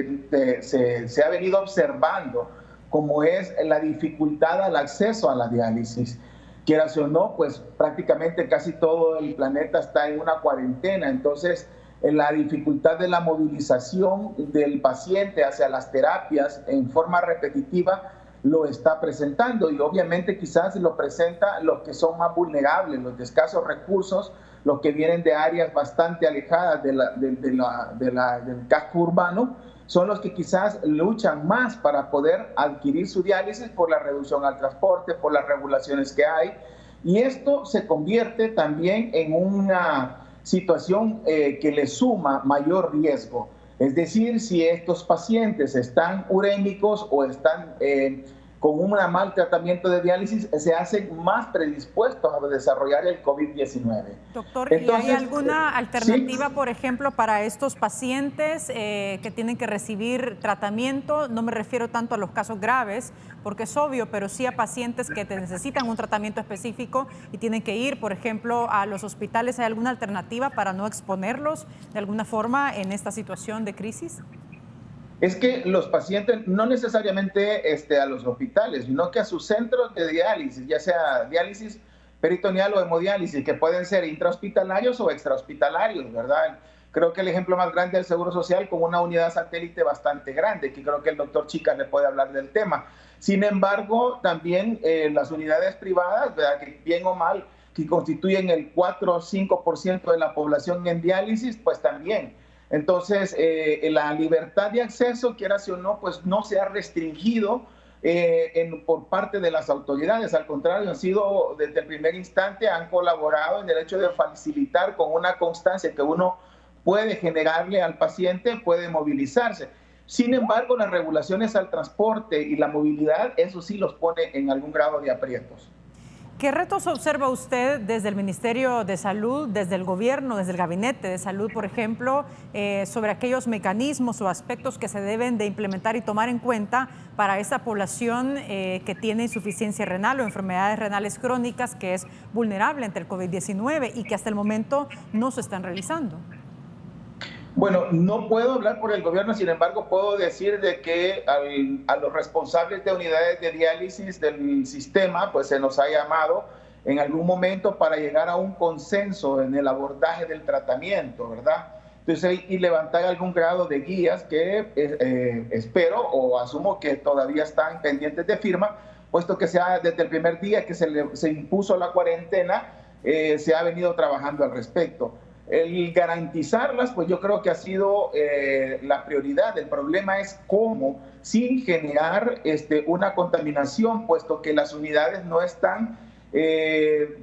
ha venido observando, como es la dificultad al acceso a la diálisis. Quieras o no, pues prácticamente casi todo el planeta está en una cuarentena, entonces la dificultad de la movilización del paciente hacia las terapias en forma repetitiva lo está presentando, y obviamente quizás lo presenta los que son más vulnerables, los de escasos recursos, los que vienen de áreas bastante alejadas del casco urbano, son los que quizás luchan más para poder adquirir su diálisis por la reducción al transporte, por las regulaciones que hay, y esto se convierte también en una situación que le suma mayor riesgo. Es decir, si estos pacientes están urémicos o están con un mal tratamiento de diálisis, se hacen más predispuestos a desarrollar el COVID-19. Doctor, Entonces, ¿y hay alguna alternativa, sí, por ejemplo, para estos pacientes que tienen que recibir tratamiento? No me refiero tanto a los casos graves, porque es obvio, pero sí a pacientes que necesitan un tratamiento específico y tienen que ir, por ejemplo, a los hospitales. ¿Hay alguna alternativa para no exponerlos de alguna forma en esta situación de crisis? Es que los pacientes, no necesariamente a los hospitales, sino que a sus centros de diálisis, ya sea diálisis peritoneal o hemodiálisis, que pueden ser intrahospitalarios o extrahospitalarios, ¿verdad? Creo que el ejemplo más grande es el Seguro Social, con una unidad satélite bastante grande, que creo que el doctor Chicas le puede hablar del tema. Sin embargo, también las unidades privadas, ¿verdad?, que bien o mal, que constituyen el 4 o 5% de la población en diálisis, pues también. Entonces, la libertad de acceso, quieras o no, pues no se ha restringido por parte de las autoridades. Al contrario, han sido, desde el primer instante, han colaborado en el hecho de facilitar con una constancia que uno puede generarle al paciente, puede movilizarse. Sin embargo, las regulaciones al transporte y la movilidad, eso sí los pone en algún grado de aprietos. ¿Qué retos observa usted desde el Ministerio de Salud, desde el gobierno, desde el Gabinete de Salud, por ejemplo, sobre aquellos mecanismos o aspectos que se deben de implementar y tomar en cuenta para esa población que tiene insuficiencia renal o enfermedades renales crónicas, que es vulnerable ante el COVID-19 y que hasta el momento no se están realizando? Bueno, no puedo hablar por el gobierno, sin embargo, puedo decir de que a los responsables de unidades de diálisis del sistema, pues se nos ha llamado en algún momento para llegar a un consenso en el abordaje del tratamiento, ¿verdad? Entonces, y levantar algún grado de guías que espero o asumo que todavía están pendientes de firma, puesto que desde el primer día que se impuso la cuarentena, se ha venido trabajando al respecto. El garantizarlas, pues yo creo que ha sido la prioridad. El problema es cómo, sin generar una contaminación, puesto que las unidades no están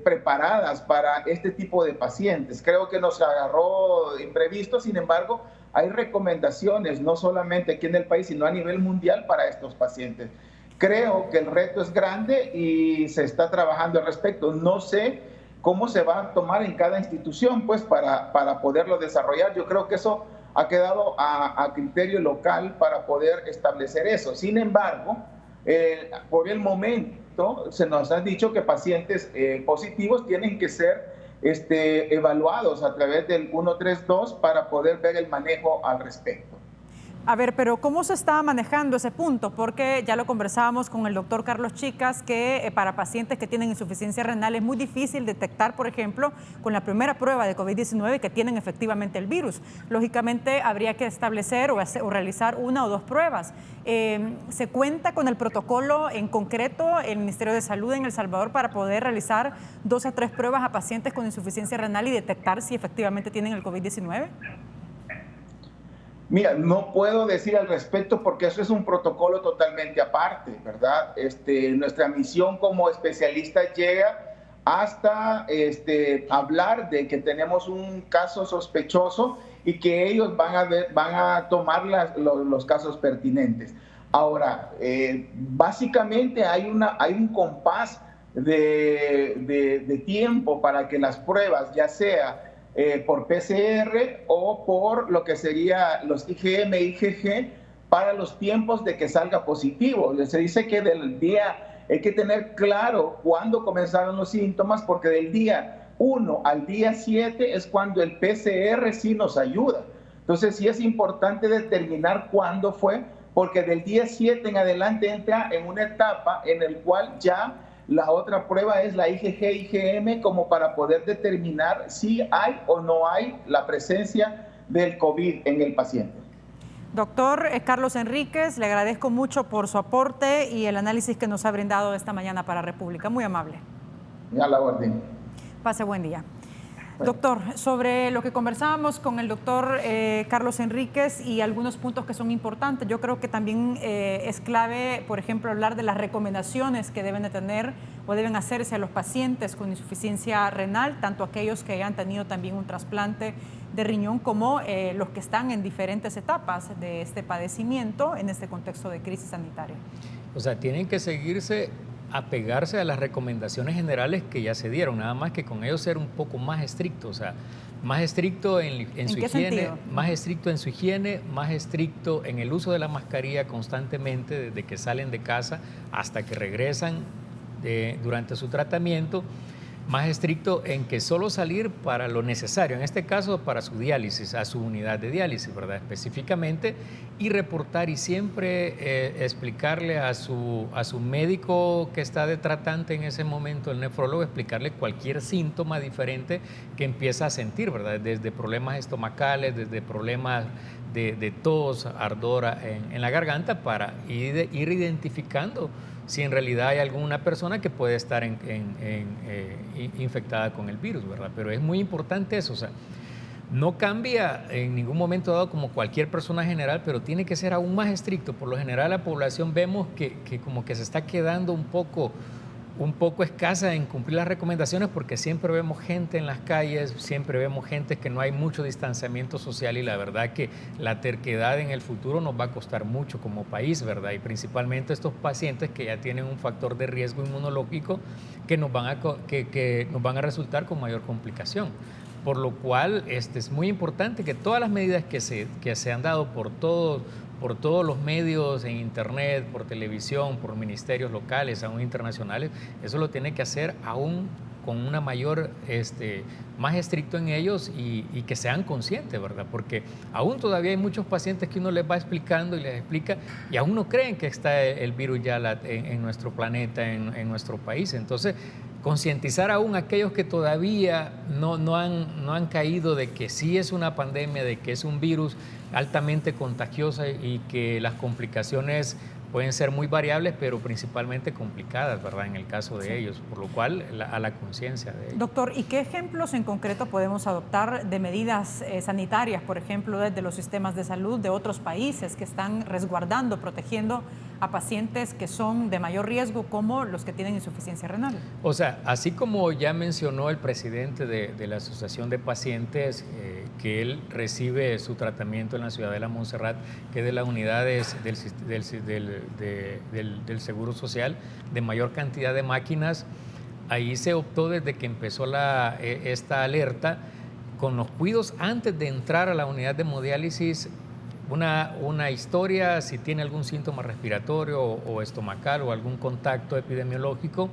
preparadas para este tipo de pacientes. Creo que nos agarró imprevisto, sin embargo, hay recomendaciones, no solamente aquí en el país, sino a nivel mundial para estos pacientes. Creo que el reto es grande y se está trabajando al respecto. No sé cómo se va a tomar en cada institución, pues, para poderlo desarrollar. Yo creo que eso ha quedado a criterio local para poder establecer eso. Sin embargo, por el momento se nos ha dicho que pacientes positivos tienen que ser evaluados a través del 132 para poder ver el manejo al respecto. A ver, pero ¿cómo se está manejando ese punto? Porque ya lo conversábamos con el doctor Carlos Chicas, que para pacientes que tienen insuficiencia renal es muy difícil detectar, por ejemplo, con la primera prueba de COVID-19 que tienen efectivamente el virus. Lógicamente habría que establecer o realizar 1 o 2 pruebas. ¿Se cuenta con el protocolo en concreto el Ministerio de Salud en El Salvador para poder realizar 2 a 3 pruebas a pacientes con insuficiencia renal y detectar si efectivamente tienen el COVID-19? Mira, no puedo decir al respecto porque eso es un protocolo totalmente aparte, ¿verdad? Nuestra misión como especialistas llega hasta hablar de que tenemos un caso sospechoso y que ellos van a tomar los casos pertinentes. Ahora, básicamente hay un compás de tiempo para que las pruebas, ya sea por PCR o por lo que sería los IgM e IgG, para los tiempos de que salga positivo. Se dice que del día, hay que tener claro cuándo comenzaron los síntomas, porque del día 1 al día 7 es cuando el PCR sí nos ayuda. Entonces sí es importante determinar cuándo fue, porque del día 7 en adelante entra en una etapa en la cual ya la otra prueba es la IgG-IgM, como para poder determinar si hay o no hay la presencia del COVID en el paciente. Doctor Carlos Enríquez, le agradezco mucho por su aporte y el análisis que nos ha brindado esta mañana para República. Muy amable. A la orden. Pase buen día. Doctor, sobre lo que conversábamos con el doctor Carlos Enríquez y algunos puntos que son importantes, yo creo que también es clave, por ejemplo, hablar de las recomendaciones que deben de tener o deben hacerse a los pacientes con insuficiencia renal, tanto aquellos que hayan tenido también un trasplante de riñón como los que están en diferentes etapas de este padecimiento en este contexto de crisis sanitaria? O sea, tienen que apegarse a las recomendaciones generales que ya se dieron, nada más que con ellos ser un poco más estrictos, o sea, más estricto en su higiene, más estricto en su higiene, más estricto en el uso de la mascarilla constantemente desde que salen de casa hasta que regresan durante su tratamiento, más estricto en que solo salir para lo necesario, en este caso para su diálisis, a su unidad de diálisis, ¿verdad? Específicamente, y reportar y siempre explicarle a su médico que está de tratante en ese momento, el nefrólogo, explicarle cualquier síntoma diferente que empieza a sentir, ¿verdad? Desde problemas estomacales, desde problemas de tos, ardor en la garganta, para ir identificando si en realidad hay alguna persona que puede estar infectada con el virus, ¿verdad? Pero es muy importante eso, o sea, no cambia en ningún momento dado como cualquier persona general, pero tiene que ser aún más estricto. Por lo general la población vemos que como que se está quedando un poco escasa en cumplir las recomendaciones, porque siempre vemos gente en las calles, siempre vemos gente que no hay mucho distanciamiento social, y la verdad que la terquedad en el futuro nos va a costar mucho como país, ¿verdad? Y principalmente estos pacientes que ya tienen un factor de riesgo inmunológico que nos van a resultar con mayor complicación. Por lo cual es muy importante que todas las medidas que se han dado por todos los medios, en internet, por televisión, por ministerios locales, aún internacionales, eso lo tiene que hacer aún con una mayor, más estricto en ellos, y que sean conscientes, ¿verdad? Porque aún todavía hay muchos pacientes que uno les va explicando y les explica y aún no creen que está el virus ya en nuestro planeta, en nuestro país. Entonces, concientizar aún a aquellos que todavía no han caído de que sí es una pandemia, de que es un virus altamente contagioso y que las complicaciones pueden ser muy variables, pero principalmente complicadas, ¿verdad? En el caso de ellos, por lo cual a la conciencia de ellos. Doctor, ¿y qué ejemplos en concreto podemos adoptar de medidas sanitarias, por ejemplo, desde los sistemas de salud de otros países que están resguardando, protegiendo a pacientes que son de mayor riesgo, como los que tienen insuficiencia renal? O sea, así como ya mencionó el presidente de la Asociación de Pacientes, que él recibe su tratamiento en la Ciudadela Montserrat, que es de las unidades del Seguro Social, de mayor cantidad de máquinas. Ahí se optó desde que empezó esta alerta, con los cuidados antes de entrar a la unidad de hemodiálisis, una historia, si tiene algún síntoma respiratorio o estomacal o algún contacto epidemiológico,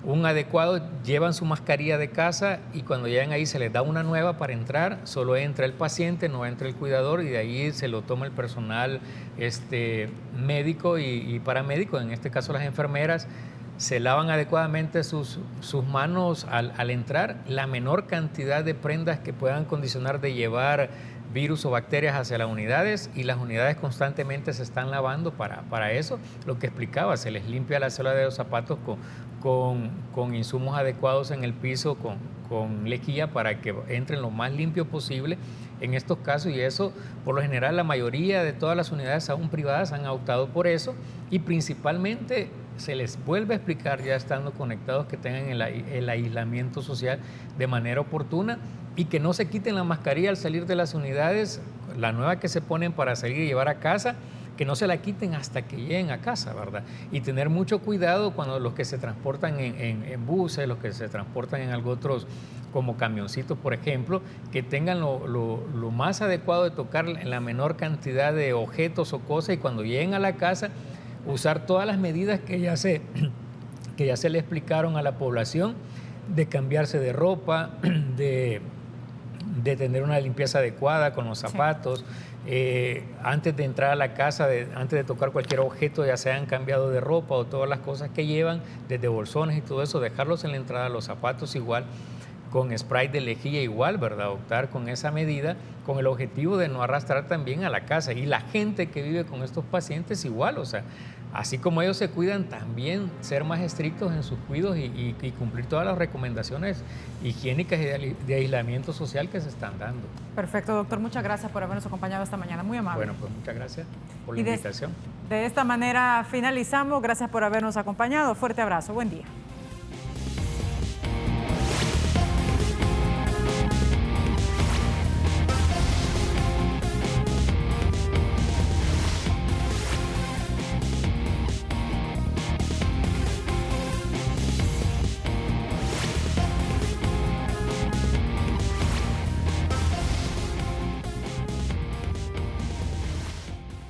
un adecuado, llevan su mascarilla de casa, y cuando llegan ahí se les da una nueva para entrar. Solo entra el paciente, no entra el cuidador, y de ahí se lo toma el personal médico y paramédico, en este caso las enfermeras. Se lavan adecuadamente sus manos al entrar, la menor cantidad de prendas que puedan condicionar de llevar virus o bacterias hacia las unidades, y las unidades constantemente se están lavando para eso. Lo que explicaba, se les limpia la suela de los zapatos con insumos adecuados en el piso, con lejía, para que entren lo más limpio posible en estos casos, y eso, por lo general, la mayoría de todas las unidades aún privadas han optado por eso, y principalmente se les vuelve a explicar, ya estando conectados, que tengan el aislamiento social de manera oportuna, y que no se quiten la mascarilla al salir de las unidades, la nueva que se ponen para salir y llevar a casa, que no se la quiten hasta que lleguen a casa, ¿verdad? Y tener mucho cuidado cuando los que se transportan en buses, los que se transportan en algo otros, como camioncitos, por ejemplo, que tengan lo más adecuado de tocar en la menor cantidad de objetos o cosas, y cuando lleguen a la casa, usar todas las medidas que ya se le explicaron a la población, de cambiarse de ropa, de tener una limpieza adecuada con los zapatos. Antes de entrar a la casa, antes de tocar cualquier objeto, ya se hayan cambiado de ropa, o todas las cosas que llevan, desde bolsones y todo eso, dejarlos en la entrada, los zapatos igual, con spray de lejía igual, ¿verdad? Optar con esa medida, con el objetivo de no arrastrar también a la casa. Y la gente que vive con estos pacientes igual, o sea, así como ellos se cuidan, también ser más estrictos en sus cuidados y cumplir todas las recomendaciones higiénicas y de aislamiento social que se están dando. Perfecto, doctor. Muchas gracias por habernos acompañado esta mañana. Muy amable. Bueno, pues muchas gracias por la invitación. De esta manera finalizamos. Gracias por habernos acompañado. Fuerte abrazo. Buen día.